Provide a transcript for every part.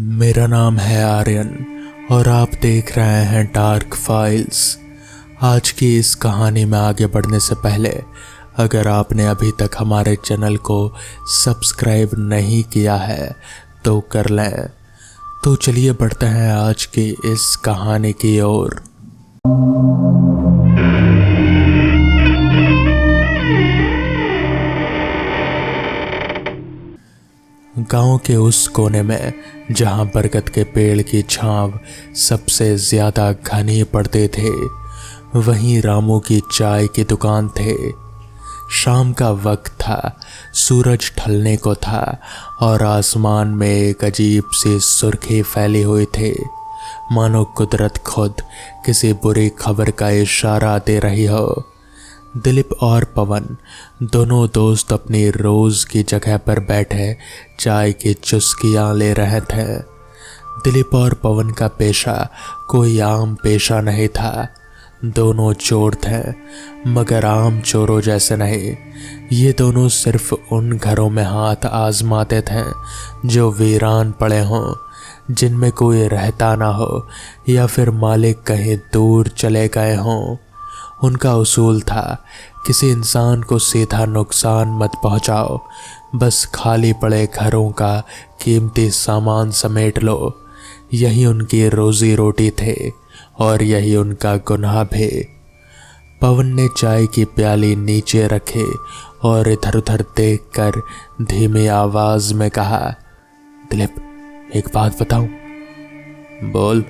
मेरा नाम है आर्यन और आप देख रहे हैं डार्क फाइल्स। आज की इस कहानी में आगे बढ़ने से पहले अगर आपने अभी तक हमारे चैनल को सब्सक्राइब नहीं किया है तो कर लें। तो चलिए बढ़ते हैं आज की इस कहानी की ओर। गांव के उस कोने में जहां बरगद के पेड़ की छांव सबसे ज्यादा घनी पड़ते थे, वहीं रामू की चाय की दुकान थे। शाम का वक्त था, सूरज ढलने को था और आसमान में एक अजीब सी सुर्खी फैली हुई थी, मानो कुदरत खुद किसी बुरी खबर का इशारा दे रही हो। दिलीप और पवन दोनों दोस्त अपनी रोज की जगह पर बैठे चाय की चुस्कियां ले रहे थे। दिलीप और पवन का पेशा कोई आम पेशा नहीं था। दोनों चोर थे, मगर आम चोरों जैसे नहीं। ये दोनों सिर्फ उन घरों में हाथ आजमाते थे जो वीरान पड़े हों, जिनमें कोई रहता ना हो या फिर मालिक कहीं दूर चले गए हों। उनका उसूल था, किसी इंसान को सीधा नुकसान मत पहुंचाओ, बस खाली पड़े घरों का कीमती सामान समेट लो। यही उनकी रोजी रोटी थे और यही उनका गुनाह भी। पवन ने चाय की प्याली नीचे रखे और इधर उधर देखकर धीमी आवाज में कहा, दिलीप एक बात बताऊं? बोल,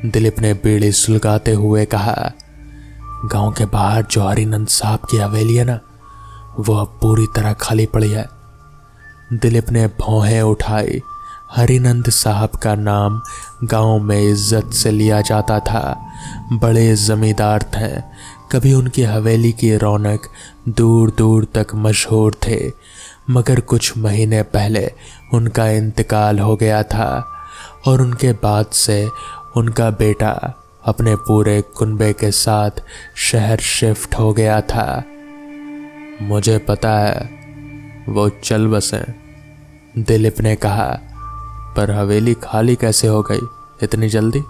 दिलीप ने बीड़ी सुलगाते हुए कहा। गांव के बाहर जो हरिनंद साहब की हवेली है ना, वो अब पूरी तरह खाली पड़ी है। दिलीप ने भौहें उठाई। हरिनंद साहब का नाम गांव में इज्जत से लिया जाता था। बड़े जमींदार थे। कभी उनकी हवेली की रौनक दूर दूर तक मशहूर थे, मगर कुछ महीने पहले उनका इंतकाल हो गया था और उनके बाद से उनका बेटा अपने पूरे कुनबे के साथ शहर शिफ्ट हो गया था। मुझे पता है वो चल बसे, दिलीप ने कहा, पर हवेली खाली कैसे हो गई इतनी जल्दी?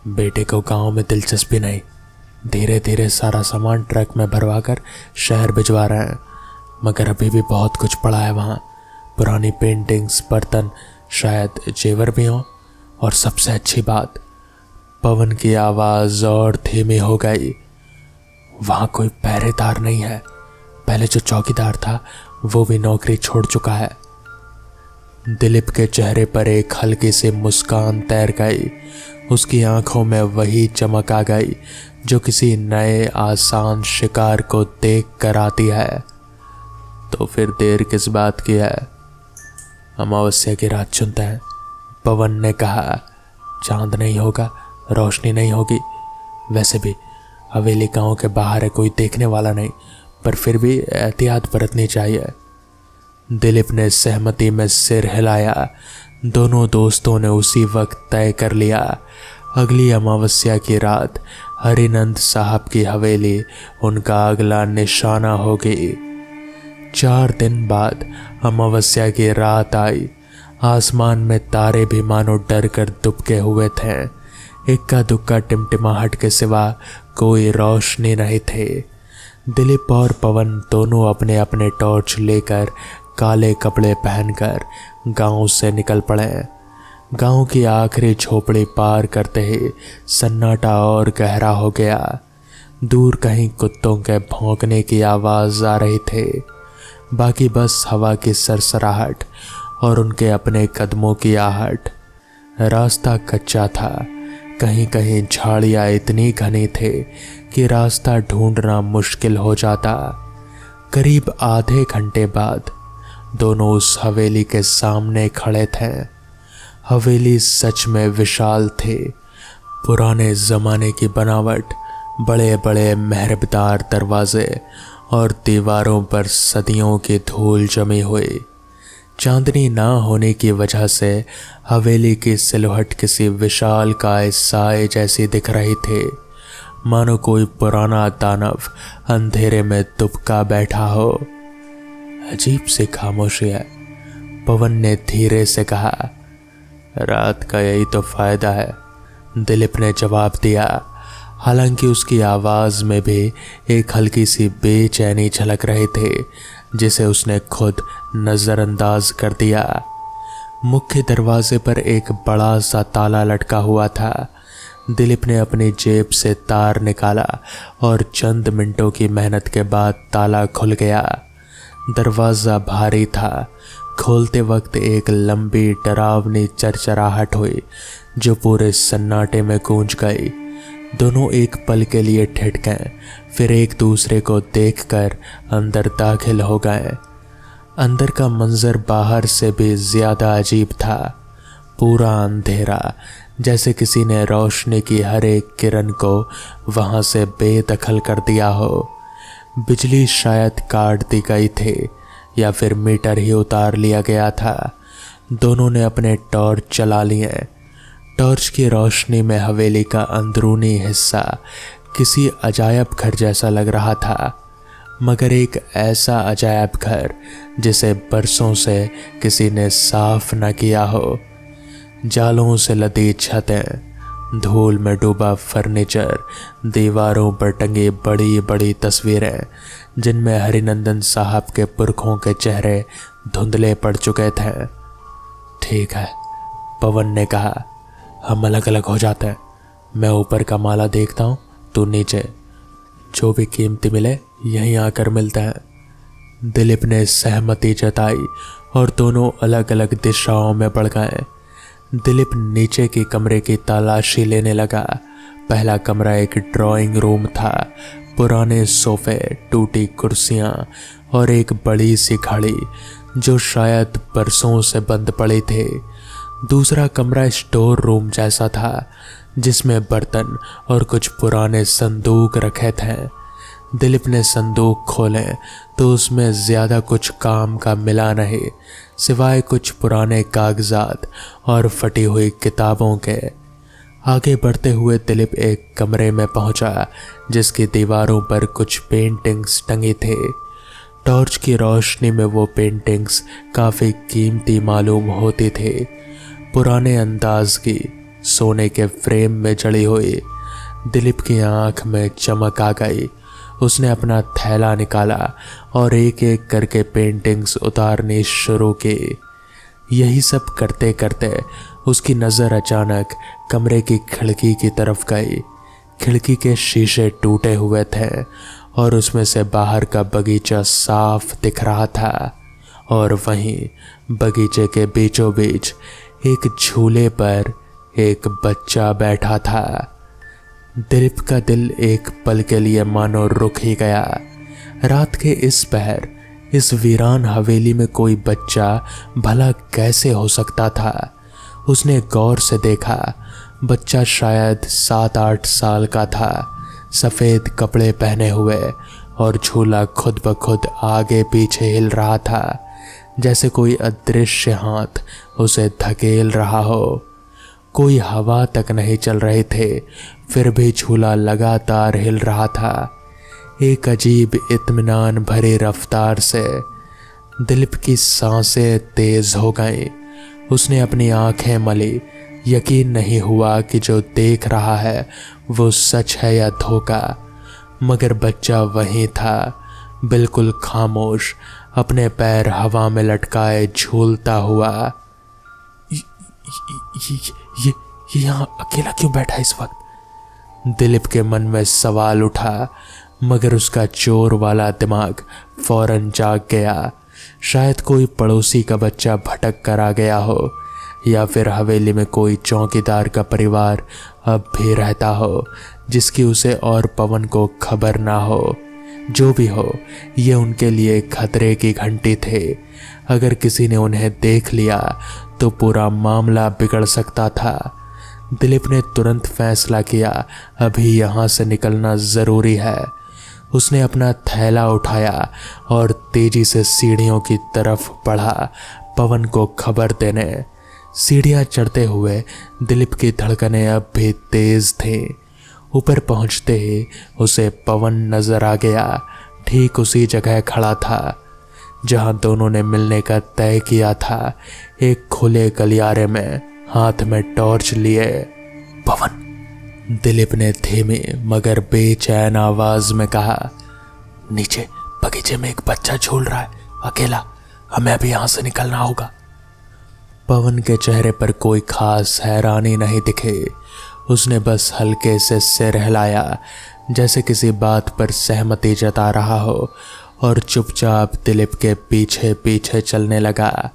बेटे को गांव में दिलचस्पी नहीं, धीरे धीरे सारा सामान ट्रक में भरवाकर शहर भिजवा रहे हैं, मगर अभी भी बहुत कुछ पड़ा है वहाँ। पुरानी पेंटिंग्स, बर्तन, शायद जेवर भी हों, और सबसे अच्छी बात, पवन की आवाज और धीमी हो गई, वहां कोई पहरेदार नहीं है। पहले जो चौकीदार था वो भी नौकरी छोड़ चुका है। दिलीप के चेहरे पर एक हल्की सी मुस्कान तैर गई। उसकी आंखों में वही चमक आ गई जो किसी नए आसान शिकार को देख कर आती है। तो फिर देर किस बात की है? अमावस्या की रात चुनते हैं, पवन ने कहा। चांद नहीं होगा, रोशनी नहीं होगी। वैसे भी हवेली गांव के बाहर है, कोई देखने वाला नहीं, पर फिर भी एहतियात बरतनी चाहिए। दिलीप ने सहमति में सिर हिलाया। दोनों दोस्तों ने उसी वक्त तय कर लिया, अगली अमावस्या की रात हरिनंद साहब की हवेली उनका अगला निशाना होगी। 4 दिन बाद अमावस्या की रात आई। आसमान में तारे भी मानो डर कर दुबके हुए थे। इक्का दुक्का टिमटिमाहट के सिवा कोई रोशनी नहीं थे। दिलीप और पवन दोनों अपने अपने टॉर्च लेकर काले कपड़े पहनकर गांव से निकल पड़े। गांव की आखिरी झोपड़ी पार करते ही सन्नाटा और गहरा हो गया। दूर कहीं कुत्तों के भौंकने की आवाज आ रही थी, बाकी बस हवा की सरसराहट और उनके अपने कदमों की आहट। रास्ता कच्चा था, कहीं कहीं झाड़ियाँ इतनी घनी थे कि रास्ता ढूंढना मुश्किल हो जाता। करीब आधे घंटे बाद दोनों उस हवेली के सामने खड़े थे। हवेली सच में विशाल थी। पुराने ज़माने की बनावट, बड़े बड़े मेहरबदार दरवाजे और दीवारों पर सदियों की धूल जमी हुई। चांदनी ना होने की वजह से हवेली की सिलहट किसी विशाल काय साए जैसी दिख रही थी, मानो कोई पुराना दानव अंधेरे में दुबका बैठा हो। अजीब सी खामोशी है, पवन ने धीरे से कहा। रात का यही तो फायदा है, दिलीप ने जवाब दिया। हालांकि उसकी आवाज में भी एक हल्की सी बेचैनी झलक रहे थे, जिसे उसने खुद नजरअंदाज कर दिया। मुख्य दरवाजे पर एक बड़ा सा ताला लटका हुआ था। दिलीप ने अपनी जेब से तार निकाला और चंद मिनटों की मेहनत के बाद ताला खुल गया। दरवाज़ा भारी था। खोलते वक्त एक लंबी डरावनी चरचराहट हुई जो पूरे सन्नाटे में गूंज गई। दोनों एक पल के लिए ठिठ गए, फिर एक दूसरे को देखकर अंदर दाखिल हो गए। अंदर का मंजर बाहर से भी ज्यादा अजीब था। पूरा अंधेरा, जैसे किसी ने रोशनी की हर एक किरण को वहां से बेदखल कर दिया हो। बिजली शायद काट दी गई थी या फिर मीटर ही उतार लिया गया था। दोनों ने अपने टॉर्च चला लिए। टॉर्च की रोशनी में हवेली का अंदरूनी हिस्सा किसी अजायब घर जैसा लग रहा था, मगर एक ऐसा अजायब घर जिसे बरसों से किसी ने साफ न किया हो। जालों से लदी छतें, धूल में डूबा फर्नीचर, दीवारों पर टंगी बड़ी बड़ी तस्वीरें जिनमें हरिनंदन साहब के पुरखों के चेहरे धुंधले पड़ चुके थे। ठीक है, पवन ने कहा, हम अलग अलग हो जाते हैं। मैं ऊपर का माला देखता हूँ, तू नीचे। जो भी कीमती मिले यहीं आकर मिलता है। दिलीप ने सहमति जताई और दोनों अलग अलग दिशाओं में बढ़ गए। दिलीप नीचे के कमरे की तलाशी लेने लगा। पहला कमरा एक ड्राइंग रूम था। पुराने सोफे, टूटी कुर्सियां और एक बड़ी सी घड़ी जो शायद बरसों से बंद पड़ी थी। दूसरा कमरा स्टोर रूम जैसा था जिसमें बर्तन और कुछ पुराने संदूक रखे थे। दिलीप ने संदूक खोले तो उसमें ज़्यादा कुछ काम का मिला नहीं, सिवाय कुछ पुराने कागजात और फटी हुई किताबों के। आगे बढ़ते हुए दिलीप एक कमरे में पहुंचा जिसकी दीवारों पर कुछ पेंटिंग्स टंगी थी। टॉर्च की रोशनी में वो पेंटिंग्स काफ़ी कीमती मालूम होती थी। पुराने अंदाज की, सोने के फ्रेम में जड़ी हुई। दिलीप की आंख में चमक आ गई। उसने अपना थैला निकाला और एक एक करके पेंटिंग्स उतारनी शुरू की। यही सब करते करते उसकी नज़र अचानक कमरे की खिड़की की तरफ गई। खिड़की के शीशे टूटे हुए थे और उसमें से बाहर का बगीचा साफ दिख रहा था। और वहीं बगीचे के बीचों बीच एक झूले पर एक बच्चा बैठा था। दिलीप का दिल एक पल के लिए मानो रुक ही गया। रात के इस पहर इस वीरान हवेली में कोई बच्चा भला कैसे हो सकता था। उसने गौर से देखा। बच्चा शायद 7-8 साल का था। सफ़ेद कपड़े पहने हुए और झूला खुद ब खुद आगे पीछे हिल रहा था, जैसे कोई अदृश्य हाथ उसे धकेल रहा हो। कोई हवा तक नहीं चल रहे थे, फिर भी झूला लगातार हिल रहा था, एक अजीब इत्मीनान भरी रफ्तार से। दिलीप की सांसें तेज हो गईं। उसने अपनी आंखें मली। यकीन नहीं हुआ कि जो देख रहा है वो सच है या धोखा। मगर बच्चा वहीं था, बिल्कुल खामोश, अपने पैर हवा में लटकाए झूलता हुआ। ये यहाँ अकेला क्यों बैठा इस वक्त? दिलीप के मन में सवाल उठा, मगर उसका चोर वाला दिमाग फौरन जाग गया। शायद कोई पड़ोसी का बच्चा भटक कर आ गया हो, या फिर हवेली में कोई चौकीदार का परिवार अब भी रहता हो जिसकी उसे और पवन को खबर ना हो। जो भी हो, ये उनके लिए खतरे की घंटी थे। अगर किसी ने उन्हें देख लिया तो पूरा मामला बिगड़ सकता था। दिलीप ने तुरंत फैसला किया, अभी यहाँ से निकलना ज़रूरी है। उसने अपना थैला उठाया और तेजी से सीढ़ियों की तरफ बढ़ा, पवन को खबर देने। सीढ़ियाँ चढ़ते हुए दिलीप की धड़कनें अब भी तेज थीं। ऊपर पहुँचते ही उसे पवन नजर आ गया। ठीक उसी जगह खड़ा था जहाँ दोनों ने मिलने का तय किया था, एक खुले गलियारे में, हाथ में टॉर्च लिए। पवन, दिलीप ने धीमी मगर बेचैन आवाज में कहा। नीचे बगीचे में एक बच्चा झूल रहा है, अकेला। हमें अभी यहां से निकलना होगा। पवन के चेहरे पर कोई खास हैरानी नहीं दिखे। उसने बस हल्के से सिर हिलाया, जैसे किसी बात पर सहमति जता रहा हो, और चुपचाप दिलीप के पीछे पीछे चलने लगा।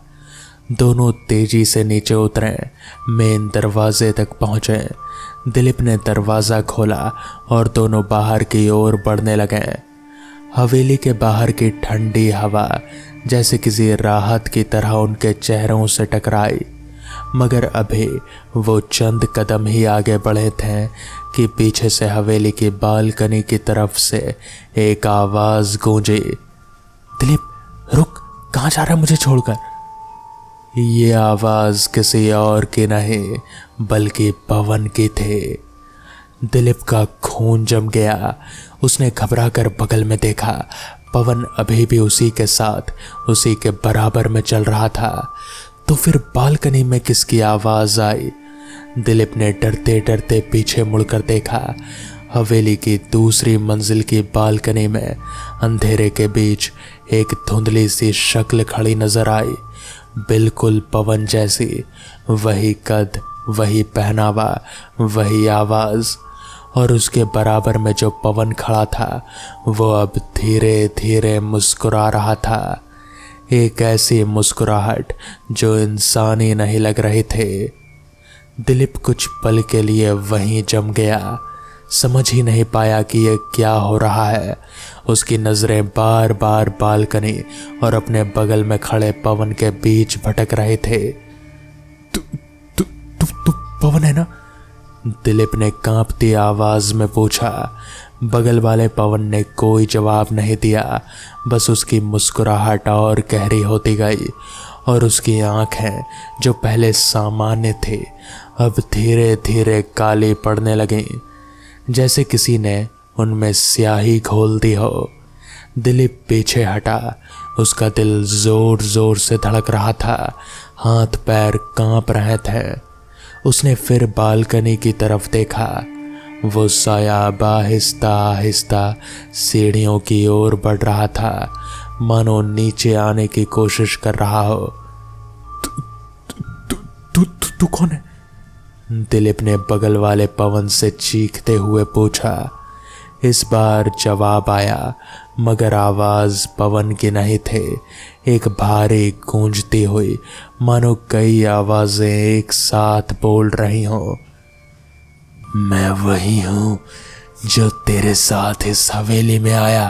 दोनों तेजी से नीचे उतरे, मेन दरवाजे तक पहुंचे। दिलीप ने दरवाज़ा खोला और दोनों बाहर की ओर बढ़ने लगे। हवेली के बाहर की ठंडी हवा जैसे किसी राहत की तरह उनके चेहरों से टकराई, मगर अभी वो चंद कदम ही आगे बढ़े थे कि पीछे से हवेली की बालकनी की तरफ से एक आवाज़ गूंजी। दिलीप, रुक, कहाँ जा रहा है मुझे छोड़कर? ये आवाज़ किसी और की नहीं बल्कि पवन की थी। दिलीप का खून जम गया। उसने घबरा कर बगल में देखा। पवन अभी भी उसी के साथ, उसी के बराबर में चल रहा था। तो फिर बालकनी में किसकी आवाज़ आई? दिलीप ने डरते डरते पीछे मुड़कर देखा। हवेली की दूसरी मंजिल की बालकनी में अंधेरे के बीच एक धुंधली सी शक्ल खड़ी नजर आई, बिल्कुल पवन जैसी। वही कद, वही पहनावा, वही आवाज़। और उसके बराबर में जो पवन खड़ा था वो अब धीरे धीरे मुस्कुरा रहा था। एक ऐसी मुस्कुराहट जो इंसानी नहीं लग रही थी। दिलीप कुछ पल के लिए वहीं जम गया, समझ ही नहीं पाया कि ये क्या हो रहा है। उसकी नज़रें बार बार बालकनी और अपने बगल में खड़े पवन के बीच भटक रहे थे। तू पवन है ना? दिलीप ने कांपती आवाज में पूछा। बगल वाले पवन ने कोई जवाब नहीं दिया, बस उसकी मुस्कुराहट और गहरी होती गई और उसकी आंखें जो पहले सामान्य थी अब धीरे धीरे काली पड़ने लगीं, जैसे किसी ने उनमें स्याही घोल दी हो। दिलीप पीछे हटा। उसका दिल जोर जोर से धड़क रहा था, हाथ पैर कांप रहे थे। उसने फिर बालकनी की तरफ देखा। वो साया आहिस्ता आहिस्ता सीढ़ियों की ओर बढ़ रहा था, मानो नीचे आने की कोशिश कर रहा हो। तू कौन है? दिलीप ने बगल वाले पवन से चीखते हुए पूछा। इस बार जवाब आया, मगर आवाज पवन की नहीं थी, एक भारी गूंजती हुई, मानो कई आवाजें एक साथ बोल रही हों। मैं वही हूं जो तेरे साथ इस हवेली में आया,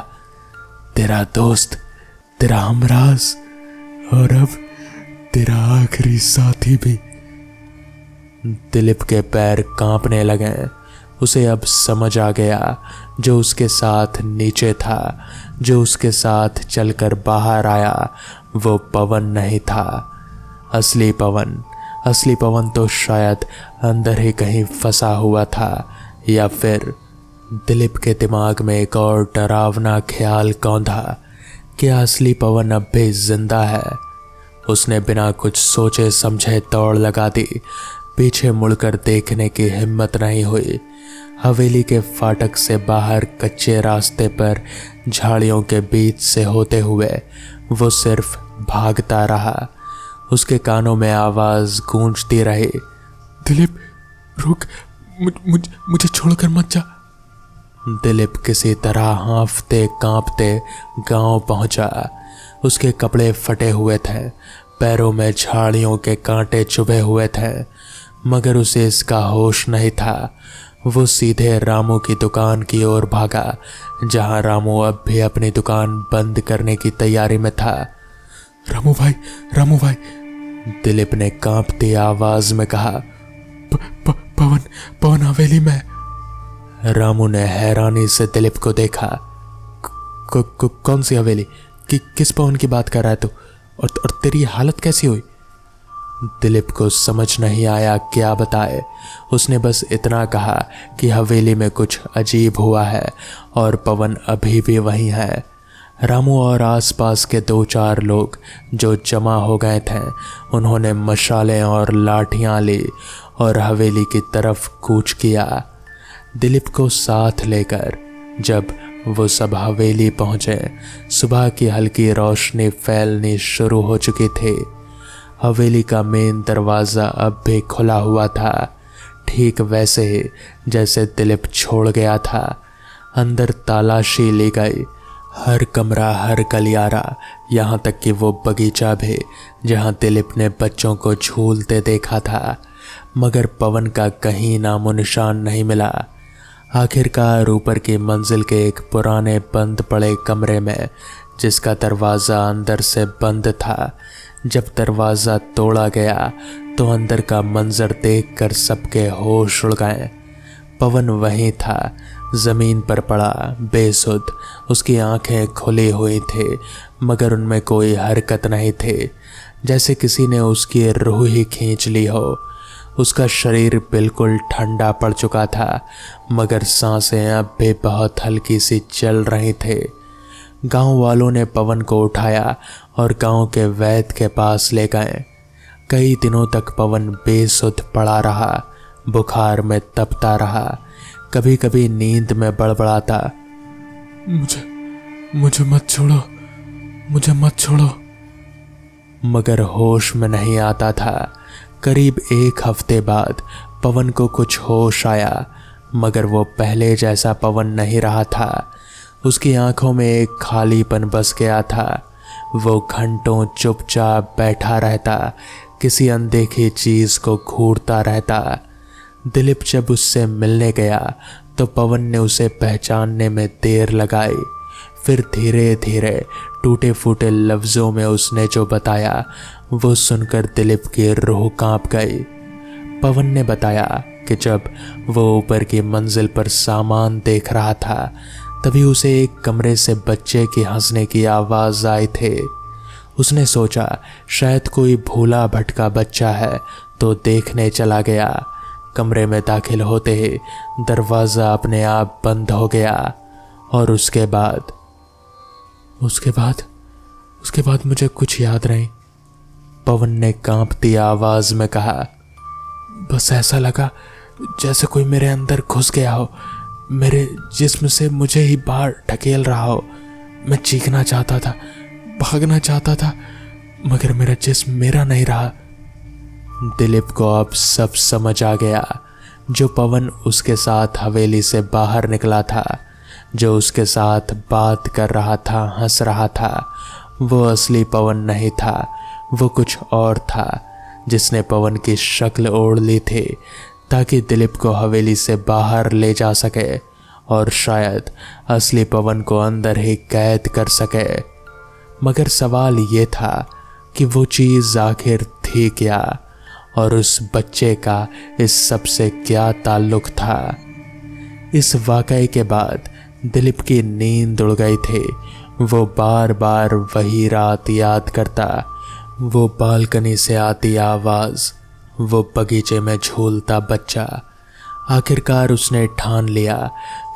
तेरा दोस्त, तेरा हमराज और अब तेरा आखिरी साथी भी। दिलीप के पैर कांपने लगे। उसे अब समझ आ गया, जो उसके साथ नीचे था, जो उसके साथ चलकर बाहर आया, वो पवन नहीं था। असली पवन तो शायद अंदर ही कहीं फंसा हुआ था, या फिर दिलीप के दिमाग में एक और डरावना ख्याल कौंधा कि असली पवन अब भी जिंदा है। उसने बिना कुछ सोचे समझे दौड़ लगा दी। पीछे मुड़कर देखने की हिम्मत नहीं हुई। हवेली के फाटक से बाहर कच्चे रास्ते पर झाड़ियों के बीच से होते हुए वो सिर्फ भागता रहा। उसके कानों में आवाज गूंजती रही, दिलीप रुक, मुझे छोड़कर मत जा। दिलीप किसी तरह हांफते कांपते गांव पहुंचा। उसके कपड़े फटे हुए थे, पैरों में झाड़ियों के कांटे चुभे हुए थे, मगर उसे इसका होश नहीं था। वो सीधे रामू की दुकान की ओर भागा, जहां रामू अब भी अपनी दुकान बंद करने की तैयारी में था। रामू भाई, दिलीप ने कांपती आवाज में कहा। पवन हवेली में। रामू ने हैरानी से दिलीप को देखा। कौन सी हवेली? किस पवन की बात कर रहा है तू? और तेरी हालत कैसी हुई? दिलीप को समझ नहीं आया क्या बताए। उसने बस इतना कहा कि हवेली में कुछ अजीब हुआ है और पवन अभी भी वहीं है। रामू और आसपास के 2-4 लोग जो जमा हो गए थे, उन्होंने मशालें और लाठियां ली और हवेली की तरफ कूच किया। दिलीप को साथ लेकर जब वो सब हवेली पहुंचे, सुबह की हल्की रोशनी फैलनी शुरू हो चुकी थी। हवेली का मेन दरवाज़ा अब भी खुला हुआ था, ठीक वैसे ही जैसे दिलीप छोड़ गया था। अंदर तलाशी ली गई, हर कमरा, हर गलियारा, यहाँ तक कि वो बगीचा भी जहाँ दिलीप ने बच्चों को झूलते देखा था, मगर पवन का कहीं नामो निशान नहीं मिला। आखिरकार ऊपर की मंजिल के एक पुराने बंद पड़े कमरे में, जिसका दरवाज़ा अंदर से बंद था, जब दरवाज़ा तोड़ा गया तो अंदर का मंजर देखकर सबके होश उड़ गए। पवन वहीं था, ज़मीन पर पड़ा बेसुध। उसकी आंखें खुली हुई थी, मगर उनमें कोई हरकत नहीं थी, जैसे किसी ने उसकी रूह ही खींच ली हो। उसका शरीर बिल्कुल ठंडा पड़ चुका था, मगर सांसें अब भी बहुत हल्की सी चल रही थी। गांव वालों ने पवन को उठाया और गांव के वैद्य के पास ले गए। कई दिनों तक पवन बेसुध पड़ा रहा, बुखार में तपता रहा, कभी कभी नींद में बड़बड़ाता, मुझे मत छोड़ो, मुझे मत छोड़ो, मगर होश में नहीं आता था। करीब 1 हफ्ते बाद पवन को कुछ होश आया, मगर वो पहले जैसा पवन नहीं रहा था। उसकी आंखों में एक खालीपन बस गया था। वो घंटों चुपचाप बैठा रहता, किसी अनदेखी चीज को घूरता रहता। दिलीप जब उससे मिलने गया तो पवन ने उसे पहचानने में देर लगाई। फिर धीरे धीरे टूटे फूटे लफ्ज़ों में उसने जो बताया, वो सुनकर दिलीप की रूह कांप गई। पवन ने बताया कि जब वो ऊपर की मंजिल पर सामान देख रहा था, तभी उसे एक कमरे से बच्चे की हंसने की आवाज़ आई थी। उसने सोचा शायद कोई भूला भटका बच्चा है, तो देखने चला गया। कमरे में दाखिल होते ही दरवाज़ा अपने आप बंद हो गया और उसके बाद मुझे कुछ याद नहीं। पवन ने कांपती आवाज़ में कहा, बस ऐसा लगा जैसे कोई मेरे अंदर घुस गया हो, मेरे जिस्म से मुझे ही बाहर ढकेल रहा हो। मैं चीखना चाहता था, भागना चाहता था, मगर मेरा जिस्म मेरा नहीं रहा। दिलीप को अब सब समझ आ गया। जो पवन उसके साथ हवेली से बाहर निकला था, जो उसके साथ बात कर रहा था, हंस रहा था, वो असली पवन नहीं था। वो कुछ और था, जिसने पवन की शक्ल ओढ़ ली थी ताकि दिलीप को हवेली से बाहर ले जा सके और शायद असली पवन को अंदर ही कैद कर सके। मगर सवाल ये था कि वो चीज़ आखिर थी क्या, और उस बच्चे का इस सबसे क्या ताल्लुक था। इस वाकये के बाद दिलीप की नींद उड़ गई थी। वो बार बार वही रात याद करता, वो बालकनी से आती आवाज़, वो बगीचे में झूलता बच्चा। आखिरकार उसने ठान लिया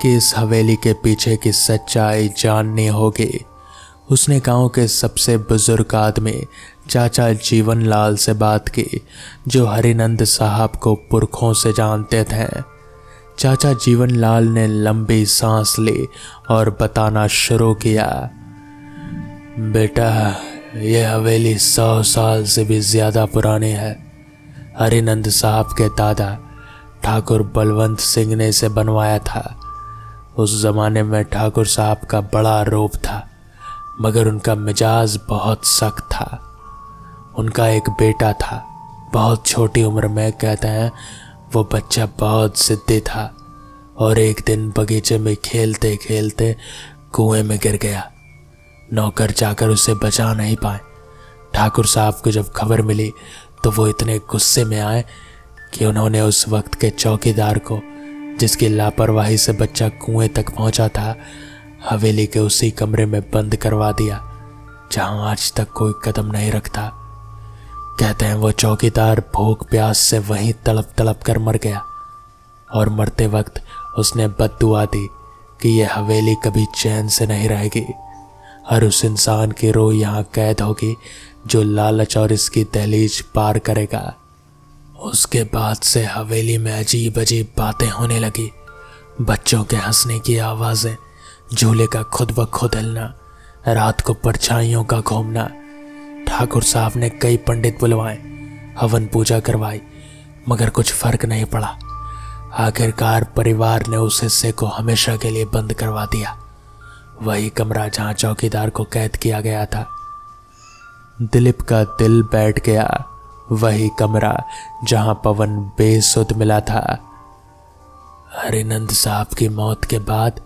कि इस हवेली के पीछे की सच्चाई जाननी होगी। उसने गांव के सबसे बुजुर्ग आदमी चाचा जीवन लाल से बात की, जो हरिनंद साहब को पुरखों से जानते थे। चाचा जीवन लाल ने लंबी सांस ली और बताना शुरू किया, बेटा, यह हवेली 100 साल से भी ज़्यादा पुरानी है। हरिनंद साहब के दादा ठाकुर बलवंत सिंह ने इसे बनवाया था। उस ज़माने में ठाकुर साहब का बड़ा रोब था, मगर उनका मिजाज बहुत सख्त था। उनका एक बेटा था, बहुत छोटी उम्र में, कहते हैं वो बच्चा बहुत जिद्दी था और एक दिन बगीचे में खेलते खेलते कुएं में गिर गया। नौकर जाकर उसे बचा नहीं पाए। ठाकुर साहब को जब खबर मिली तो वो इतने गुस्से में आए कि उन्होंने उस वक्त के चौकीदार को, जिसकी लापरवाही से बच्चा कुएं तक पहुंचा था, हवेली के उसी कमरे में बंद करवा दिया जहां आज तक कोई कदम नहीं रखता। कहते हैं वो चौकीदार भूख प्यास से वहीं तड़प तड़प कर मर गया और मरते वक्त उसने बद्दुआ दी कि यह हवेली कभी चैन से नहीं रहेगी। हर उस इंसान की रूह यहाँ कैद होगी जो लालच और इसकी दहलीज पार करेगा। उसके बाद से हवेली में अजीब अजीब बातें होने लगी। बच्चों के हंसने की आवाज़ें, झूले का खुद ब खुद हिलना, रात को परछाइयों का घूमना। ठाकुर साहब ने कई पंडित बुलवाए, हवन पूजा करवाई, मगर कुछ फर्क नहीं पड़ा। आखिरकार परिवार ने उस हिस्से को हमेशा के लिए बंद करवा दिया, वही कमरा जहां चौकीदार को कैद किया गया था। दिलीप का दिल बैठ गया, वही कमरा जहां पवन बेसुध मिला था। हरिनंद साहब की मौत के बाद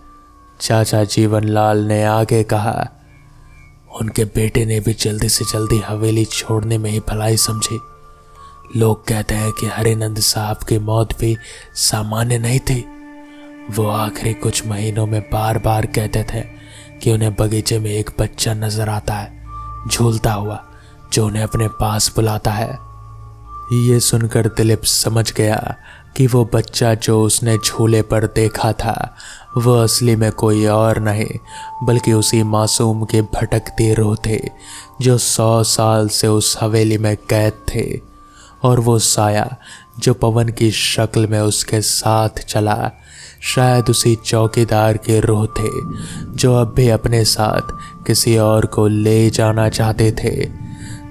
चाचा जीवनलाल ने आगे कहा, उनके बेटे ने भी जल्दी से जल्दी हवेली छोड़ने में ही भलाई समझी। लोग कहते हैं कि हरिनंद साहब की मौत भी सामान्य नहीं थी। वो आखिरी कुछ महीनों में बार बार कहते थे कि उन्हें बगीचे में एक बच्चा नजर आता है, झूलता हुआ, जो उन्हें अपने पास बुलाता है। ये सुनकर दिलीप समझ गया कि वो बच्चा जो उसने झूले पर देखा था वो असली में कोई और नहीं बल्कि उसी मासूम के भटकते रूह थे जो 100 साल से उस हवेली में कैद थे। और वो साया जो पवन की शक्ल में उसके साथ चला, शायद उसी चौकीदार के रूह थे जो अब भी अपने साथ किसी और को ले जाना चाहते थे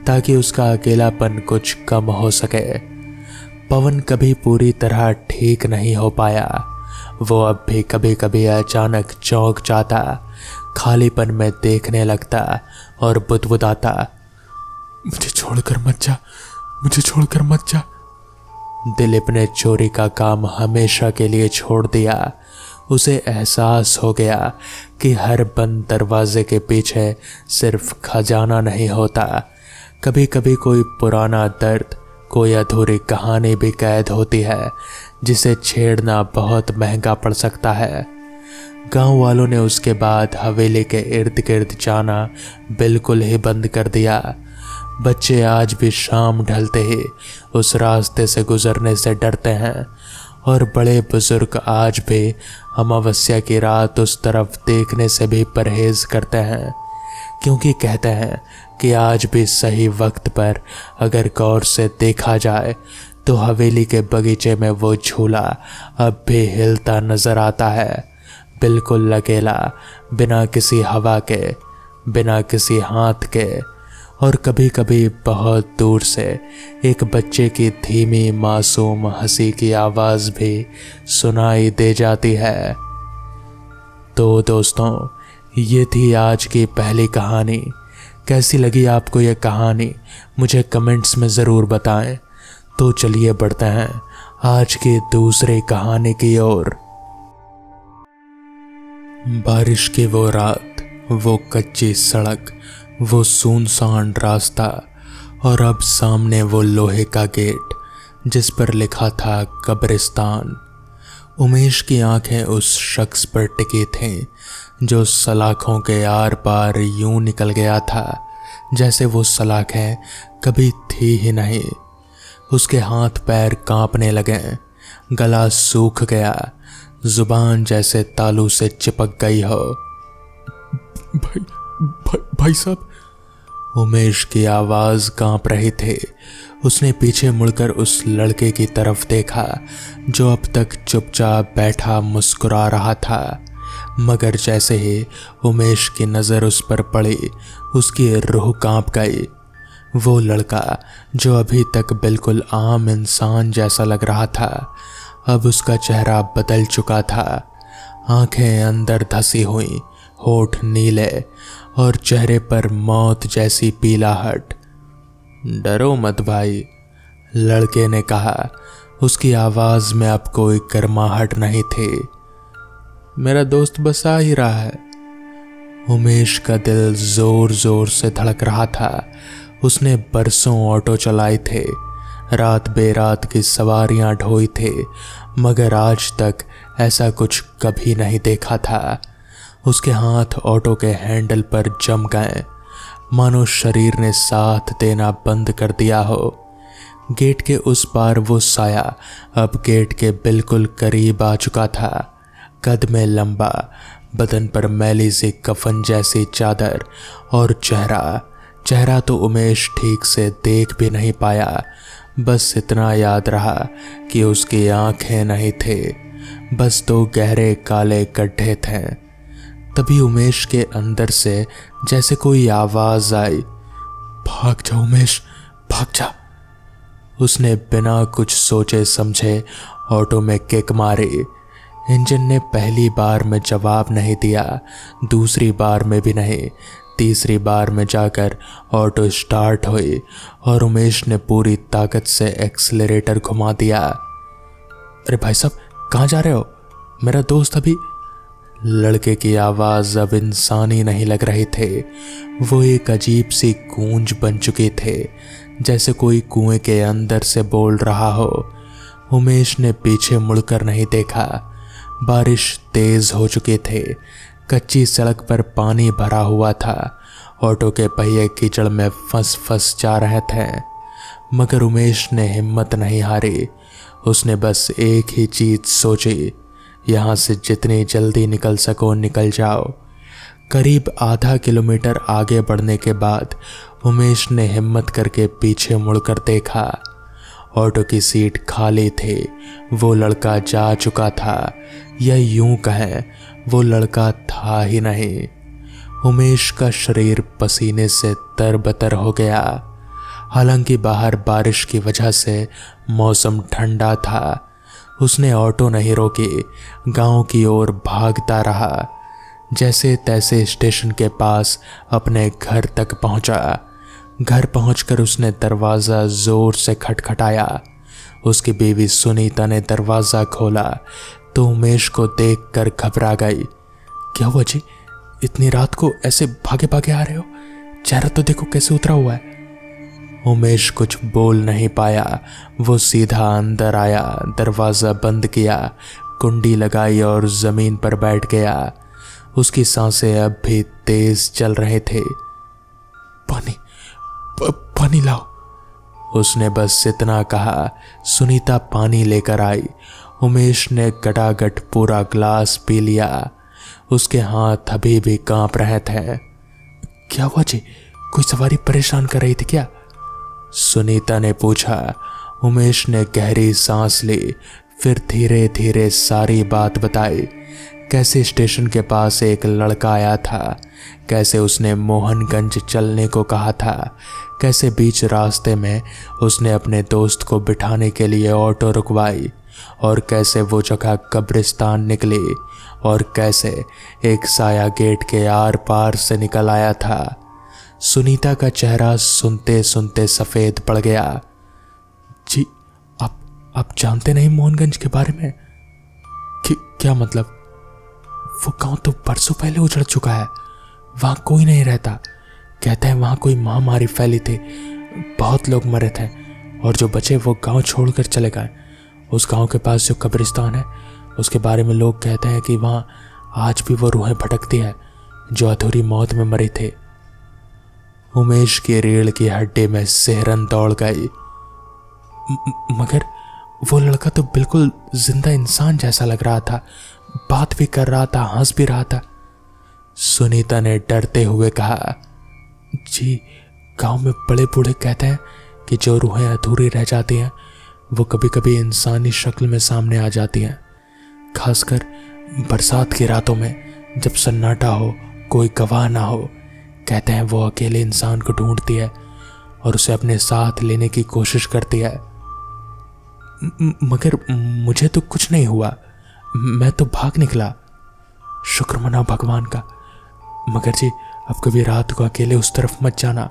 ताकि उसका अकेलापन कुछ कम हो सके। पवन कभी पूरी तरह ठीक नहीं हो पाया। वो अब भी कभी कभी अचानक चौंक जाता, खालीपन में देखने लगता और बुदबुदाता, मुझे छोड़कर मत जा, मुझे छोड़कर मत जा। दिलीप ने चोरी का काम हमेशा के लिए छोड़ दिया। उसे एहसास हो गया कि हर बंद दरवाजे के पीछे सिर्फ खजाना नहीं होता, कभी कभी कोई पुराना दर्द, कोई अधूरी कहानी भी कैद होती है जिसे छेड़ना बहुत महंगा पड़ सकता है। गांव वालों ने उसके बाद हवेली के इर्द गिर्द जाना बिल्कुल ही बंद कर दिया। बच्चे आज भी शाम ढलते ही उस रास्ते से गुजरने से डरते हैं और बड़े बुजुर्ग आज भी अमावस्या की रात उस तरफ देखने से भी परहेज करते हैं, क्योंकि कहते हैं कि आज भी सही वक्त पर अगर गौर से देखा जाए तो हवेली के बगीचे में वो झूला अब भी हिलता नजर आता है, बिल्कुल अकेला, बिना किसी हवा के, बिना किसी हाथ के। और कभी कभी बहुत दूर से एक बच्चे की धीमी मासूम हंसी की आवाज़ भी सुनाई दे जाती है। तो दोस्तों, ये थी आज की पहली कहानी। कैसी लगी आपको ये कहानी मुझे कमेंट्स में ज़रूर बताएं। तो चलिए बढ़ते हैं आज की दूसरी कहानी की ओर। बारिश की वो रात, वो कच्ची सड़क, वो सुनसान रास्ता और अब सामने वो लोहे का गेट जिस पर लिखा था कब्रिस्तान। उमेश की आंखें उस शख्स पर टिकी थीं जो सलाखों के आर पार यूं निकल गया था जैसे वो सलाखें कभी थी ही नहीं। उसके हाथ पैर कांपने लगे, गला सूख गया, जुबान जैसे तालू से चिपक गई हो। भाई साहब, उमेश की आवाज कांप रही थी। उसने पीछे मुड़कर उस लड़के की तरफ देखा जो अब तक चुपचाप बैठा मुस्कुरा रहा था, मगर जैसे ही उमेश की नज़र उस पर पड़ी उसकी रूह कांप गई। वो लड़का जो अभी तक बिल्कुल आम इंसान जैसा लग रहा था, अब उसका चेहरा बदल चुका था। आंखें अंदर धसी हुई, होठ नीले और चेहरे पर मौत जैसी पीलाहट। डरो मत भाई, लड़के ने कहा। उसकी आवाज़ में अब कोई गर्माहट नहीं थी। मेरा दोस्त बस आ ही रहा है। उमेश का दिल जोर जोर से धड़क रहा था। उसने बरसों ऑटो चलाए थे, रात बेरात की सवारियां ढोई थे, मगर आज तक ऐसा कुछ कभी नहीं देखा था। उसके हाथ ऑटो के हैंडल पर जम गए, मानो शरीर ने साथ देना बंद कर दिया हो। गेट के उस पार वो साया अब गेट के बिल्कुल करीब आ चुका था। कद में लंबा, बदन पर मैली सी कफन जैसी चादर और चेहरा तो उमेश ठीक से देख भी नहीं पाया। बस इतना याद रहा कि उसकी आंखें नहीं थे, बस 2 गहरे काले गड्ढे थे। तभी उमेश के अंदर से जैसे कोई आवाज आई, भाग जा उमेश, भाग जा। उसने बिना कुछ सोचे समझे ऑटो में किक मारी। इंजन ने पहली बार में जवाब नहीं दिया, दूसरी बार में भी नहीं, तीसरी बार में जाकर ऑटो स्टार्ट हुई और उमेश ने पूरी ताकत से एक्सीलरेटर घुमा दिया। अरे भाई साहब, कहाँ जा रहे हो? मेरा दोस्त अभी। लड़के की आवाज़ अब इंसानी नहीं लग रही थे, वो एक अजीब सी गूंज बन चुकी थे, जैसे कोई कुएं के अंदर से बोल रहा हो। उमेश ने पीछे मुड़कर नहीं देखा। बारिश तेज हो चुके थे, कच्ची सड़क पर पानी भरा हुआ था, ऑटो के पहिए कीचड़ में फंस जा रहे थे। मगर उमेश ने हिम्मत नहीं हारी। उसने बस एक ही चीज सोची, यहाँ से जितनी जल्दी निकल सको निकल जाओ। करीब आधा किलोमीटर आगे बढ़ने के बाद उमेश ने हिम्मत करके पीछे मुड़कर देखा। ऑटो की सीट खाली थी, वो लड़का जा चुका था, या यूं कहें वो लड़का था ही नहीं। उमेश का शरीर पसीने से तरबतर हो गया। हालांकि बाहर बारिश की वजह से मौसम ठंडा था। उसने ऑटो नहीं रोकी, गांव की ओर भागता रहा। जैसे तैसे स्टेशन के पास अपने घर तक पहुंचा। घर पहुंचकर उसने दरवाज़ा ज़ोर से खटखटाया। उसकी बीवी सुनीता ने दरवाज़ा खोला तो उमेश को देखकर घबरा गई। क्या हुआ जी, इतनी रात को ऐसे भागे भागे आ रहे हो? चेहरा तो देखो कैसे उतरा हुआ है। उमेश कुछ बोल नहीं पाया। वो सीधा अंदर आया, दरवाज़ा बंद किया, कुंडी लगाई और ज़मीन पर बैठ गया। उसकी सांसें अब भी तेज चल रहे थे। पानी लाओ, उसने बस इतना कहा। सुनीता पानी लेकर आई। उमेश ने गटागट पूरा ग्लास पी लिया। उसके हाथ अभी भी कांप रहे थे। क्या हुआ जी, कोई सवारी परेशान कर रही थी क्या? सुनीता ने पूछा। उमेश ने गहरी सांस ली, फिर धीरे धीरे सारी बात बताई। कैसे स्टेशन के पास एक लड़का आया था, कैसे उसने मोहनगंज चलने को कहा था, कैसे बीच रास्ते में उसने अपने दोस्त को बिठाने के लिए ऑटो रुकवाई, और कैसे वो जगह कब्रिस्तान निकली, और कैसे एक साया गेट के आर पार से निकल आया था। सुनीता का चेहरा सुनते सुनते सफ़ेद पड़ गया। जी, आप जानते नहीं मोहनगंज के बारे में? क्या मतलब? वो गांव तो बरसों पहले उजड़ चुका है, वहां कोई नहीं रहता। कहते हैं वहां कोई महामारी फैली थी, बहुत लोग मरे थे, और जो बचे वो गांव छोड़कर चले गए। उस गांव के पास जो कब्रिस्तान है, उसके बारे में लोग कहते हैं कि वहां आज भी वो रूहें भटकती है जो अधूरी मौत में मरी थी। उमेश की रीढ़ की हड्डी में सिहरन दौड़ गई। मगर वो लड़का तो बिल्कुल जिंदा इंसान जैसा लग रहा था, बात भी कर रहा था, हंस भी रहा था। सुनीता ने डरते हुए कहा, जी, गांव में बड़े बूढ़े कहते हैं कि जो रूहें अधूरी रह जाती हैं वो कभी कभी इंसानी शक्ल में सामने आ जाती हैं, खासकर बरसात की रातों में जब सन्नाटा हो, कोई गवाह ना हो। कहते हैं वो अकेले इंसान को ढूंढती है और उसे अपने साथ लेने की कोशिश करती है। मगर मुझे तो कुछ नहीं हुआ, मैं तो भाग निकला। शुक्र मनाओ भगवान का। मगर जी, अब कभी रात को अकेले उस तरफ मत जाना,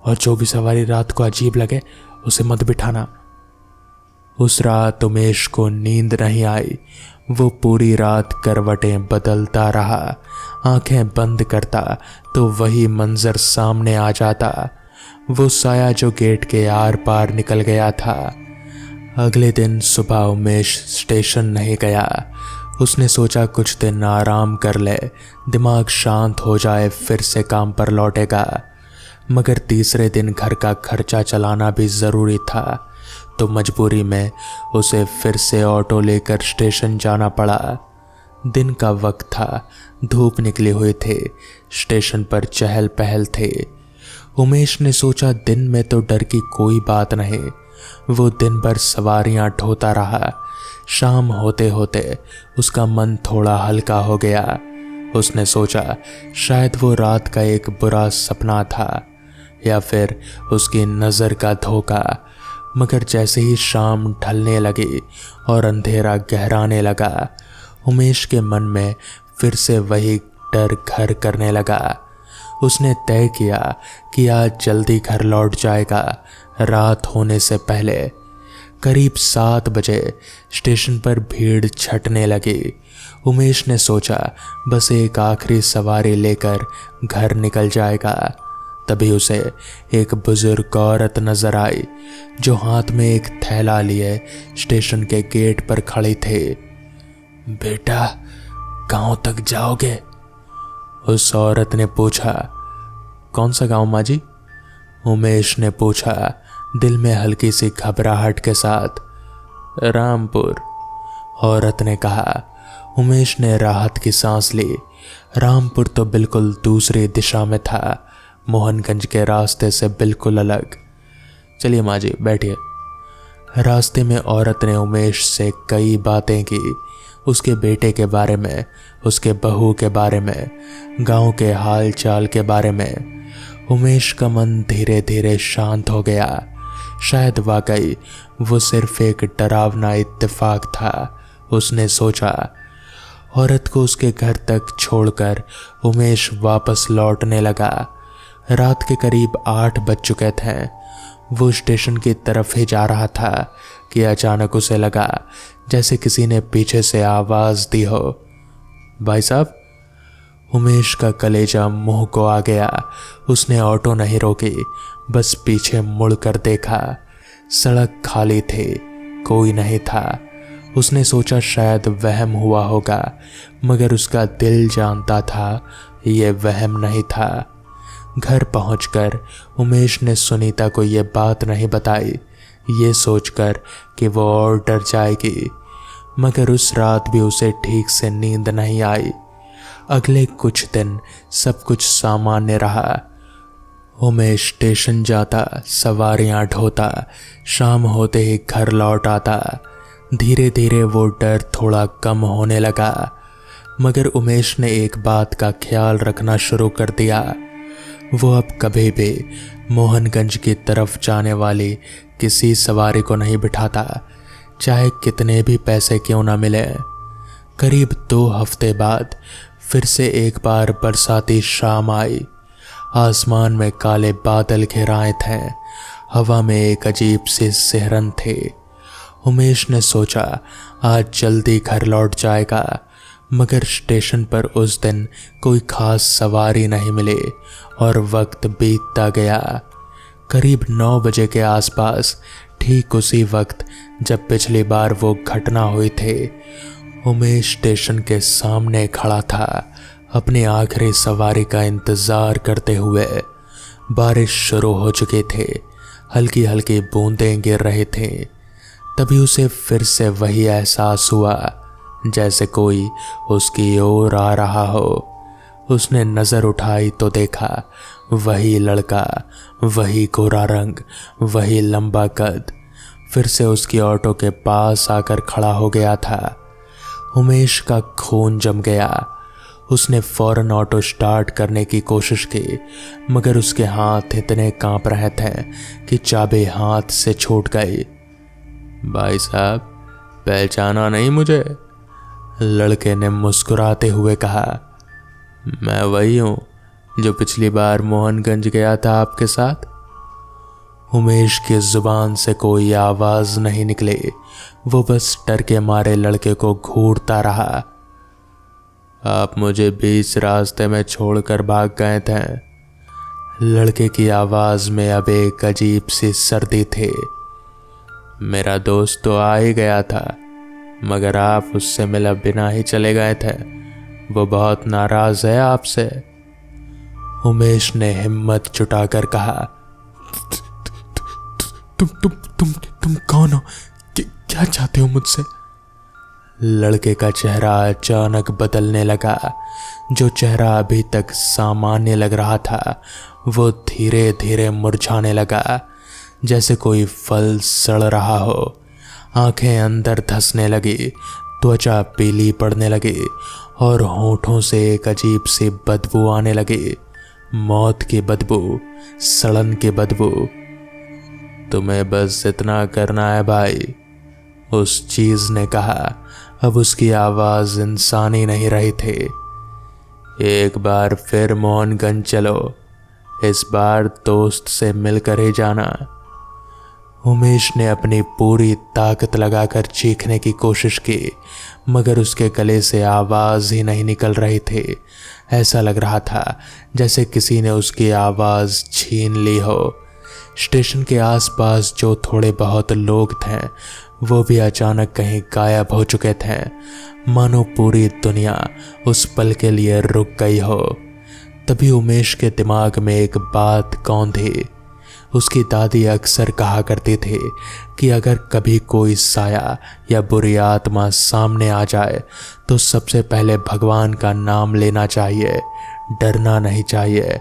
और जो भी सवारी रात को अजीब लगे उसे मत बिठाना। उस रात उमेश को नींद नहीं आई। वो पूरी रात करवटें बदलता रहा, आंखें बंद करता तो वही मंजर सामने आ जाता, वो साया जो गेट के आर पार निकल गया था। अगले दिन सुबह उमेश स्टेशन नहीं गया। उसने सोचा कुछ दिन आराम कर ले, दिमाग शांत हो जाए, फिर से काम पर लौटेगा। मगर तीसरे दिन घर का खर्चा चलाना भी ज़रूरी था, तो मजबूरी में उसे फिर से ऑटो लेकर स्टेशन जाना पड़ा। दिन का वक्त था, धूप निकली हुई थी, स्टेशन पर चहल पहल थे। उमेश ने सोचा दिन में तो डर की कोई बात नहीं। वो दिन भर सवारियां ढोता रहा। शाम होते होते उसका मन थोड़ा हल्का हो गया। उसने सोचा शायद वो रात का एक बुरा सपना था या फिर उसकी नज़र का धोखा। मगर जैसे ही शाम ढलने लगी और अंधेरा गहराने लगा, उमेश के मन में फिर से वही डर घर करने लगा। उसने तय किया कि आज जल्दी घर लौट जाएगा, रात होने से पहले। करीब 7 बजे स्टेशन पर भीड़ छटने लगी। उमेश ने सोचा बस एक आखिरी सवारी लेकर घर निकल जाएगा। तभी उसे एक बुजुर्ग औरत नजर आई जो हाथ में एक थैला लिए स्टेशन के गेट पर खड़ी थी। बेटा, गांव तक जाओगे? उस औरत ने पूछा। कौन सा गांव माँ जी? उमेश ने पूछा, दिल में हल्की सी घबराहट के साथ। रामपुर, औरत ने कहा। उमेश ने राहत की सांस ली। रामपुर तो बिल्कुल दूसरी दिशा में था, मोहनगंज के रास्ते से बिल्कुल अलग। चलिए माँ जी, बैठिए। रास्ते में औरत ने उमेश से कई बातें की, उसके बेटे के बारे में, उसके बहू के बारे में, गांव के हाल चाल के बारे में। उमेश का मन धीरे धीरे शांत हो गया। शायद वाकई वो सिर्फ एक डरावना इत्तेफाक था, उसने सोचा। औरत को उसके घर तक छोड़कर उमेश वापस लौटने लगा। रात के करीब 8 बज चुके थे। वो स्टेशन की तरफ ही जा रहा था कि अचानक उसे लगा जैसे किसी ने पीछे से आवाज दी हो। भाई साहब। उमेश का कलेजा मुंह को आ गया। उसने ऑटो नहीं रोकी, बस पीछे मुड़कर देखा। सड़क खाली थी, कोई नहीं था। उसने सोचा शायद वहम हुआ होगा, मगर उसका दिल जानता था यह वहम नहीं था। घर पहुंचकर उमेश ने सुनीता को यह बात नहीं बताई, ये सोचकर कि वो और डर जाएगी। मगर उस रात भी उसे ठीक से नींद नहीं आई। अगले कुछ दिन सब कुछ सामान्य रहा। उमेश स्टेशन जाता, सवारियां ढोता, शाम होते ही घर लौट आता। धीरे धीरे वो डर थोड़ा कम होने लगा। मगर उमेश ने एक बात का ख्याल रखना शुरू कर दिया। वो अब कभी भी मोहनगंज की तरफ जाने वाली किसी सवारी को नहीं बिठाता, चाहे कितने भी पैसे क्यों ना मिले। करीब 2 हफ्ते बाद फिर से एक बार बरसाती शाम आई। आसमान में काले बादल घिराए थे, हवा में एक अजीब सी सिहरन थी। उमेश ने सोचा आज जल्दी घर लौट जाएगा, मगर स्टेशन पर उस दिन कोई खास सवारी नहीं मिली और वक्त बीतता गया। करीब 9 बजे के आसपास, ठीक उसी वक्त जब पिछली बार वो घटना हुई थी, उमेश स्टेशन के सामने खड़ा था, अपनी आखिरी सवारी का इंतजार करते हुए। बारिश शुरू हो चुकी थी, हल्की हल्की बूंदें गिर रही थीं। तभी उसे फिर से वही एहसास हुआ जैसे कोई उसकी ओर आ रहा हो। उसने नज़र उठाई तो देखा वही लड़का, वही गोरा रंग, वही लंबा कद फिर से उसकी ऑटो के पास आकर खड़ा हो गया था। उमेश का खून जम गया। उसने फौरन ऑटो स्टार्ट करने की कोशिश की, मगर उसके हाथ इतने कांप रहे थे कि चाबी हाथ से छूट गई। भाई साहब, पहचाना नहीं मुझे? लड़के ने मुस्कुराते हुए कहा। मैं वही हूँ जो पिछली बार मोहनगंज गया था आपके साथ। उमेश की जुबान से कोई आवाज नहीं निकली। वो बस डर के मारे लड़के को घूरता रहा। आप मुझे बीच रास्ते में छोड़कर भाग गए थे। लड़के की आवाज में अब एक अजीब सी सर्दी थी। मेरा दोस्त तो आ ही गया था, मगर आप उससे मिला बिना ही चले गए थे। वो बहुत नाराज है आपसे। उमेश ने हिम्मत जुटाकर कहा। तुम कौन हो? क्या चाहते हो मुझसे? लड़के का चेहरा अचानक बदलने लगा। जो चेहरा अभी तक सामान्य लग रहा था वो धीरे धीरे मुरझाने लगा, जैसे कोई फल सड़ रहा हो। आंखें अंदर धंसने लगी, त्वचा पीली पड़ने लगी और होठों से एक अजीब सी बदबू आने लगी। मौत की बदबू, सड़न की बदबू। तुम्हें बस इतना करना है भाई, उस चीज ने कहा। अब उसकी आवाज इंसानी नहीं रही थी। एक बार फिर मोहनगंज चलो, इस बार दोस्त से मिलकर ही जाना। उमेश ने अपनी पूरी ताकत लगाकर चीखने की कोशिश की, मगर उसके गले से आवाज ही नहीं निकल रही थी। ऐसा लग रहा था जैसे किसी ने उसकी आवाज छीन ली हो। स्टेशन के आसपास जो थोड़े बहुत लोग थे वो भी अचानक कहीं गायब हो चुके थे, मानो पूरी दुनिया उस पल के लिए रुक गई हो। तभी उमेश के दिमाग में एक बात कौंधी। उसकी दादी अक्सर कहा करती थी कि अगर कभी कोई साया या बुरी आत्मा सामने आ जाए तो सबसे पहले भगवान का नाम लेना चाहिए, डरना नहीं चाहिए,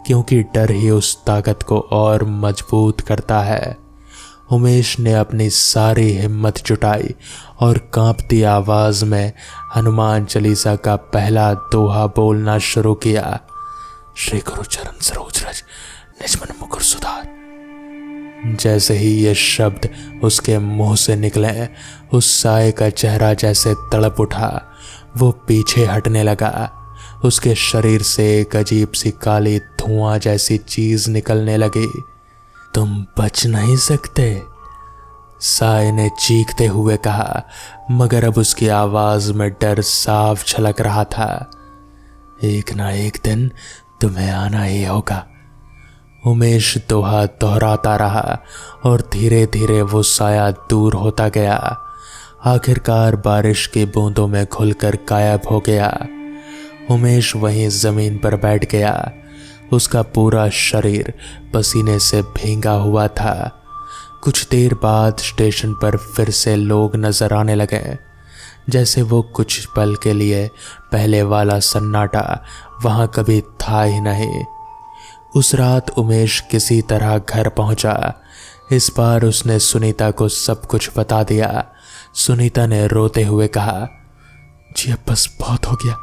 क्योंकि डर ही उस ताकत को और मजबूत करता है। उमेश ने अपनी सारी हिम्मत जुटाई और कांपती आवाज में हनुमान चालीसा का पहला दोहा बोलना शुरू किया। श्री गुरु चरण सरोज रज निज मन मुकुर सुधार। जैसे ही ये शब्द उसके मुंह से निकले, उस साए का चेहरा जैसे तड़प उठा। वो पीछे हटने लगा। उसके शरीर से एक अजीब सी काली धुआं जैसी चीज निकलने लगी। तुम बच नहीं सकते, साए ने चीखते हुए कहा, मगर अब उसकी आवाज में डर साफ झलक रहा था। एक ना एक दिन तुम्हें आना ही होगा। उमेश दोहा दोहराता रहा और धीरे धीरे वो साया दूर होता गया। आखिरकार बारिश की बूंदों में घुलकर गायब हो गया। उमेश वहीं जमीन पर बैठ गया। उसका पूरा शरीर पसीने से भींगा हुआ था। कुछ देर बाद स्टेशन पर फिर से लोग नजर आने लगे, जैसे वो कुछ पल के लिए पहले वाला सन्नाटा वहां कभी था ही नहीं। उस रात उमेश किसी तरह घर पहुंचा। इस बार उसने सुनीता को सब कुछ बता दिया। सुनीता ने रोते हुए कहा, जी अब बस बहुत हो गया,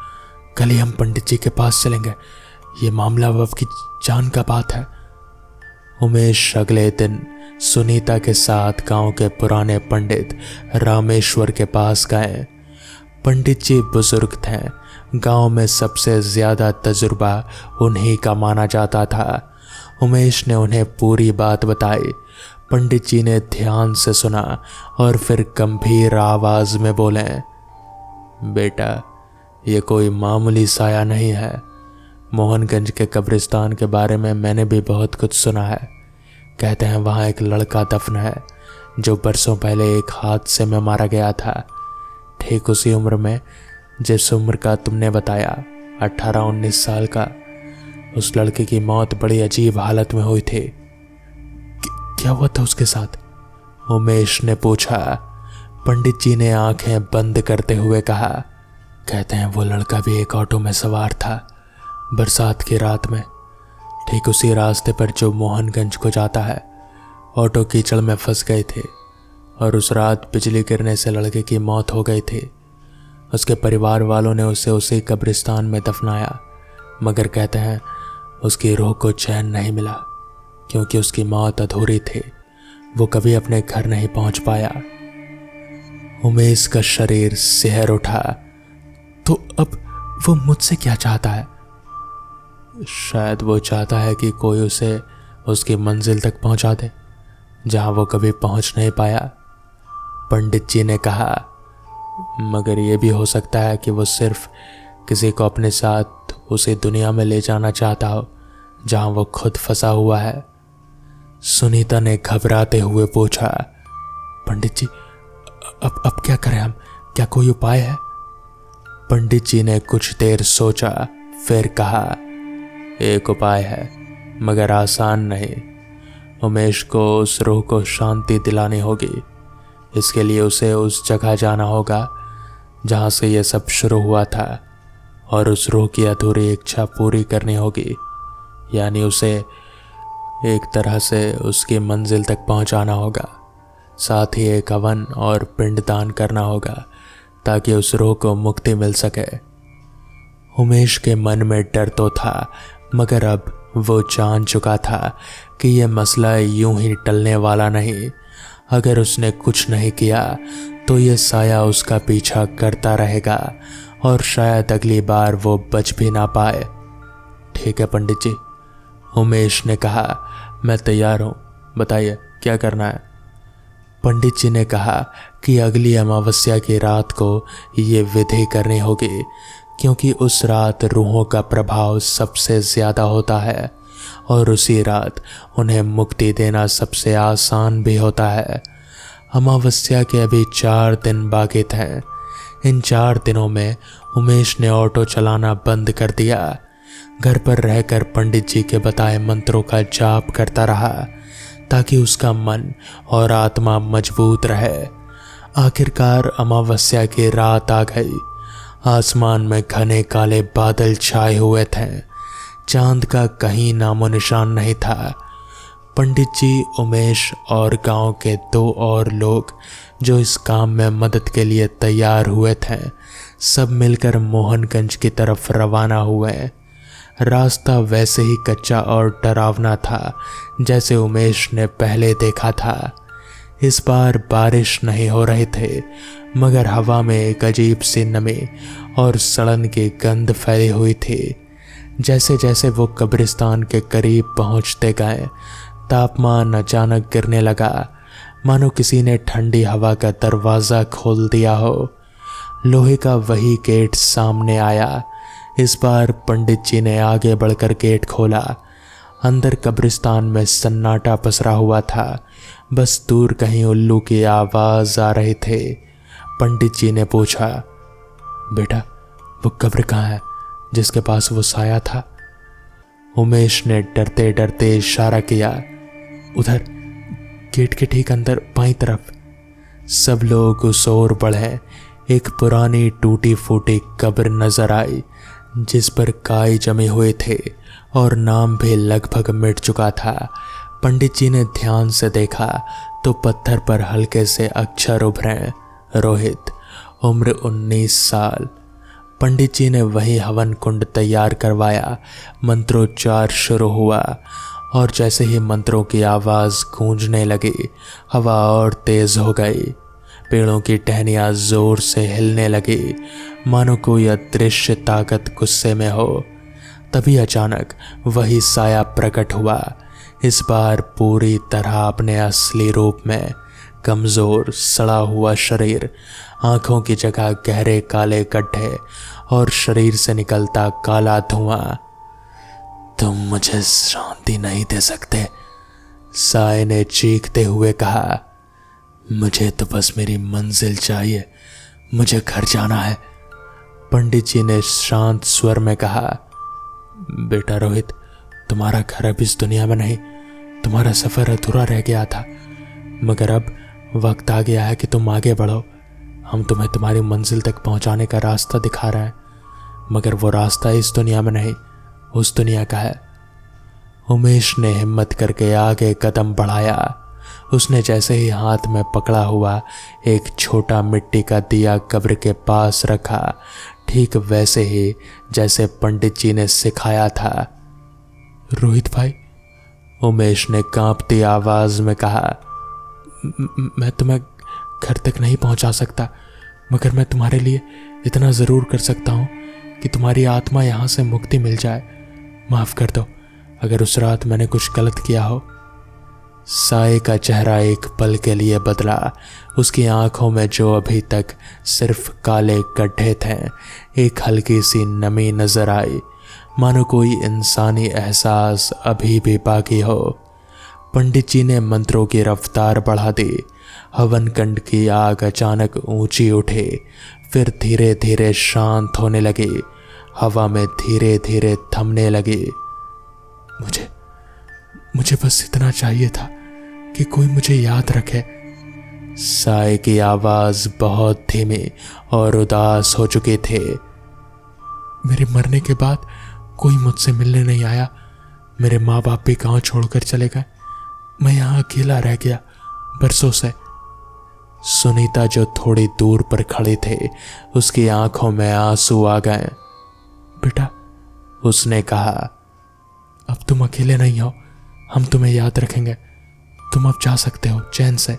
कल ही हम पंडित जी के पास चलेंगे, ये मामला अब की जान का बात है। उमेश अगले दिन सुनीता के साथ गांव के पुराने पंडित रामेश्वर के पास गए। पंडित जी बुजुर्ग थे। गांव में सबसे ज्यादा तजुर्बा उन्हीं का माना जाता था। उमेश ने उन्हें पूरी बात बताई। पंडित जी ने ध्यान से सुना और फिर गंभीर आवाज में बोले, बेटा ये कोई मामूली साया नहीं है। मोहनगंज के कब्रिस्तान के बारे में मैंने भी बहुत कुछ सुना है। कहते हैं वहाँ एक लड़का दफन है जो बरसों पहले एक हादसे में मारा गया था, ठीक उसी उम्र में जिस उम्र का तुमने बताया, 18-19 साल का। उस लड़के की मौत बड़ी अजीब हालत में हुई थी। क्या हुआ था उसके साथ? उमेश ने पूछा। पंडित जी ने आंखें बंद करते हुए कहा, कहते हैं वो लड़का भी एक ऑटो में सवार था बरसात की रात में, ठीक उसी रास्ते पर जो मोहनगंज को जाता है। ऑटो कीचड़ में फंस गए थे और उस रात बिजली गिरने से लड़के की मौत हो गई थी। उसके परिवार वालों ने उसे उसी कब्रिस्तान में दफनाया, मगर कहते हैं उसकी रूह को चैन नहीं मिला क्योंकि उसकी मौत अधूरी थी। वो कभी अपने घर नहीं पहुंच पाया। उमेश का शरीर सिहर उठा। तो अब वो मुझसे क्या चाहता है? शायद वो चाहता है कि कोई उसे उसकी मंजिल तक पहुंचा दे जहां वो कभी पहुंच नहीं पाया, पंडित जी ने कहा। मगर यह भी हो सकता है कि वो सिर्फ किसी को अपने साथ उसी दुनिया में ले जाना चाहता हो जहां वो खुद फंसा हुआ है। सुनीता ने घबराते हुए पूछा, पंडित जी अब क्या करें हम? क्या कोई उपाय है? पंडित जी ने कुछ देर सोचा, फिर कहा, एक उपाय है मगर आसान नहीं। उमेश को उस रूह को शांति दिलानी होगी। इसके लिए उसे उस जगह जाना होगा जहाँ से ये सब शुरू हुआ था, और उस रूह की अधूरी इच्छा पूरी करनी होगी, यानी उसे एक तरह से उसकी मंजिल तक पहुंचाना होगा। साथ ही एक हवन और पिंडदान करना होगा ताकि उस रूह को मुक्ति मिल सके। उमेश के मन में डर तो था, मगर अब वो जान चुका था कि यह मसला यूं ही टलने वाला नहीं। अगर उसने कुछ नहीं किया तो यह साया उसका पीछा करता रहेगा और शायद अगली बार वो बच भी ना पाए। ठीक है पंडित जी, उमेश ने कहा, मैं तैयार हूँ, बताइए क्या करना है। पंडित जी ने कहा कि अगली अमावस्या की रात को ये विधि करनी होगी, क्योंकि उस रात रूहों का प्रभाव सबसे ज़्यादा होता है और उसी रात उन्हें मुक्ति देना सबसे आसान भी होता है। अमावस्या के अभी 4 दिन बाकी थे। इन 4 दिनों में उमेश ने ऑटो चलाना बंद कर दिया। घर पर रहकर पंडित जी के बताए मंत्रों का जाप करता रहा ताकि उसका मन और आत्मा मजबूत रहे। आखिरकार अमावस्या की रात आ गई। आसमान में घने काले बादल छाए हुए थे। चांद का कहीं नामो निशान नहीं था। पंडित जी, उमेश और गांव के 2 और लोग जो इस काम में मदद के लिए तैयार हुए थे, सब मिलकर मोहनगंज की तरफ रवाना हुए। रास्ता वैसे ही कच्चा और डरावना था जैसे उमेश ने पहले देखा था। इस बार बारिश नहीं हो रही थे, मगर हवा में एक अजीब सी नमी और सड़न की गंध फैली हुई थी। जैसे जैसे वो कब्रिस्तान के करीब पहुंचते गए, तापमान अचानक गिरने लगा, मानो किसी ने ठंडी हवा का दरवाज़ा खोल दिया हो। लोहे का वही गेट सामने आया। इस बार पंडित जी ने आगे बढ़कर गेट खोला। अंदर कब्रिस्तान में सन्नाटा पसरा हुआ था। बस दूर कहीं उल्लू की आवाज आ रही थी। पंडित जी ने पूछा, बेटा वो कब्र कहाँ है जिसके पास वो साया था? उमेश ने डरते डरते इशारा किया, उधर गेट के ठीक अंदर बाईं तरफ। सब लोग उस ओर बढ़े। एक पुरानी टूटी फूटी कब्र नजर आई जिस पर काई जमे हुए थे और नाम भी लगभग मिट चुका था। पंडित जी ने ध्यान से देखा तो पत्थर पर हल्के से अक्षर उभरे, रोहित, उम्र 19 साल। पंडित जी ने वही हवन कुंड तैयार करवाया। मंत्रोच्चार शुरू हुआ और जैसे ही मंत्रों की आवाज़ गूंजने लगी, हवा और तेज हो गई। पेड़ों की टहनियाँ जोर से हिलने लगी, मानो कोई अदृश्य ताकत गुस्से में हो। तभी अचानक वही साया प्रकट हुआ, इस बार पूरी तरह अपने असली रूप में। कमज़ोर सड़ा हुआ शरीर, आँखों की जगह गहरे काले गड्ढे और शरीर से निकलता काला धुआं। तुम मुझे शांति नहीं दे सकते, साए ने चीखते हुए कहा। मुझे तो बस मेरी मंजिल चाहिए, मुझे घर जाना है, पंडित जी ने शांत स्वर में कहा। बेटा रोहित, तुम्हारा घर अब इस दुनिया में नहीं, तुम्हारा सफ़र अधूरा रह गया था, मगर अब वक्त आ गया है कि तुम आगे बढ़ो। हम तुम्हें तुम्हारी मंजिल तक पहुंचाने का रास्ता दिखा रहे हैं, मगर वो रास्ता इस दुनिया में नहीं, उस दुनिया का है। उमेश ने हिम्मत करके आगे कदम बढ़ाया। उसने जैसे ही हाथ में पकड़ा हुआ एक छोटा मिट्टी का दिया कब्र के पास रखा, ठीक वैसे ही जैसे पंडित जी ने सिखाया था। रोहित भाई, उमेश ने कांपती आवाज में कहा, मैं तुम्हें घर तक नहीं पहुंचा सकता, मगर मैं तुम्हारे लिए इतना ज़रूर कर सकता हूं कि तुम्हारी आत्मा यहाँ से मुक्ति मिल जाए। माफ़ कर दो अगर उस रात मैंने कुछ गलत किया हो। साए का चेहरा एक पल के लिए बदला। उसकी आंखों में जो अभी तक सिर्फ काले गड्ढे थे, एक हल्की सी नमी नजर आई, मानो कोई इंसानी एहसास अभी भी बाकी हो। पंडित जी ने मंत्रों की रफ्तार बढ़ा दी। हवन कुंड की आग अचानक ऊंची उठी, फिर धीरे धीरे शांत होने लगी, हवा में धीरे धीरे थमने लगी। मुझे बस इतना चाहिए था कि कोई मुझे याद रखे, साय की आवाज बहुत धीमी और उदास हो चुकी थी। मेरे मरने के बाद कोई मुझसे मिलने नहीं आया। मेरे माँ बाप भी गांव छोड़कर चले गए। मैं यहाँ अकेला रह गया बरसों से। सुनीता जो थोड़ी दूर पर खड़े थे, उसकी आंखों में आंसू आ गए। बेटा, उसने कहा, अब तुम अकेले नहीं हो, हम तुम्हें याद रखेंगे। तुम अब जा सकते हो चैन से।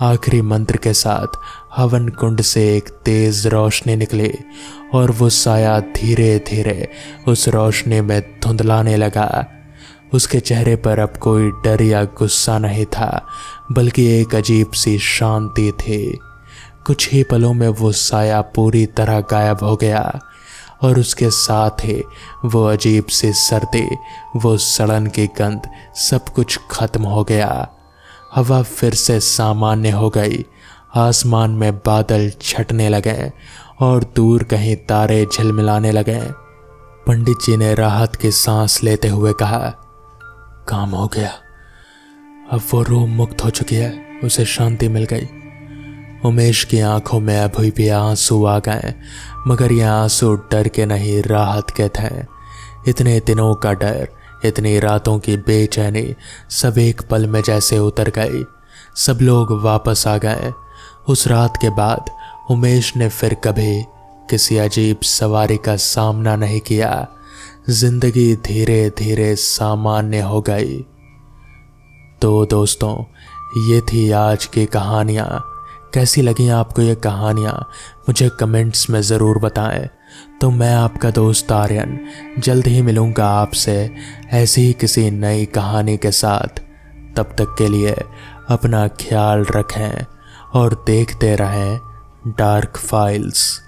आखिरी मंत्र के साथ हवन कुंड से एक तेज रोशनी निकली और वो साया धीरे धीरे उस रोशनी में धुंधलाने लगा। उसके चेहरे पर अब कोई डर या गुस्सा नहीं था, बल्कि एक अजीब सी शांति थी। कुछ ही पलों में वो साया पूरी तरह गायब हो गया और उसके साथ ही वो अजीब सी सर्दी, वो सड़न की गंध, सब कुछ खत्म हो गया। हवा फिर से सामान्य हो गई। आसमान में बादल छटने लगे और दूर कहीं तारे झिलमिलाने लगे। पंडित जी ने राहत की सांस लेते हुए कहा, काम हो गया। अब वो रूह मुक्त हो चुकी है, उसे शांति मिल गई। उमेश की आंखों में अभी भी आंसू आ गए, मगर ये आंसू डर के नहीं, राहत के थे। इतने दिनों का डर, इतनी रातों की बेचैनी सब एक पल में जैसे उतर गई। सब लोग वापस आ गए। उस रात के बाद उमेश ने फिर कभी किसी अजीब सवारी का सामना नहीं किया। जिंदगी धीरे धीरे सामान्य हो गई। तो दोस्तों, ये थी आज की कहानियाँ। कैसी लगी आपको ये कहानियाँ मुझे कमेंट्स में ज़रूर बताएं। तो मैं आपका दोस्त आर्यन जल्द ही मिलूँगा आपसे ऐसी ही किसी नई कहानी के साथ। तब तक के लिए अपना ख्याल रखें और देखते रहें डार्क फाइल्स।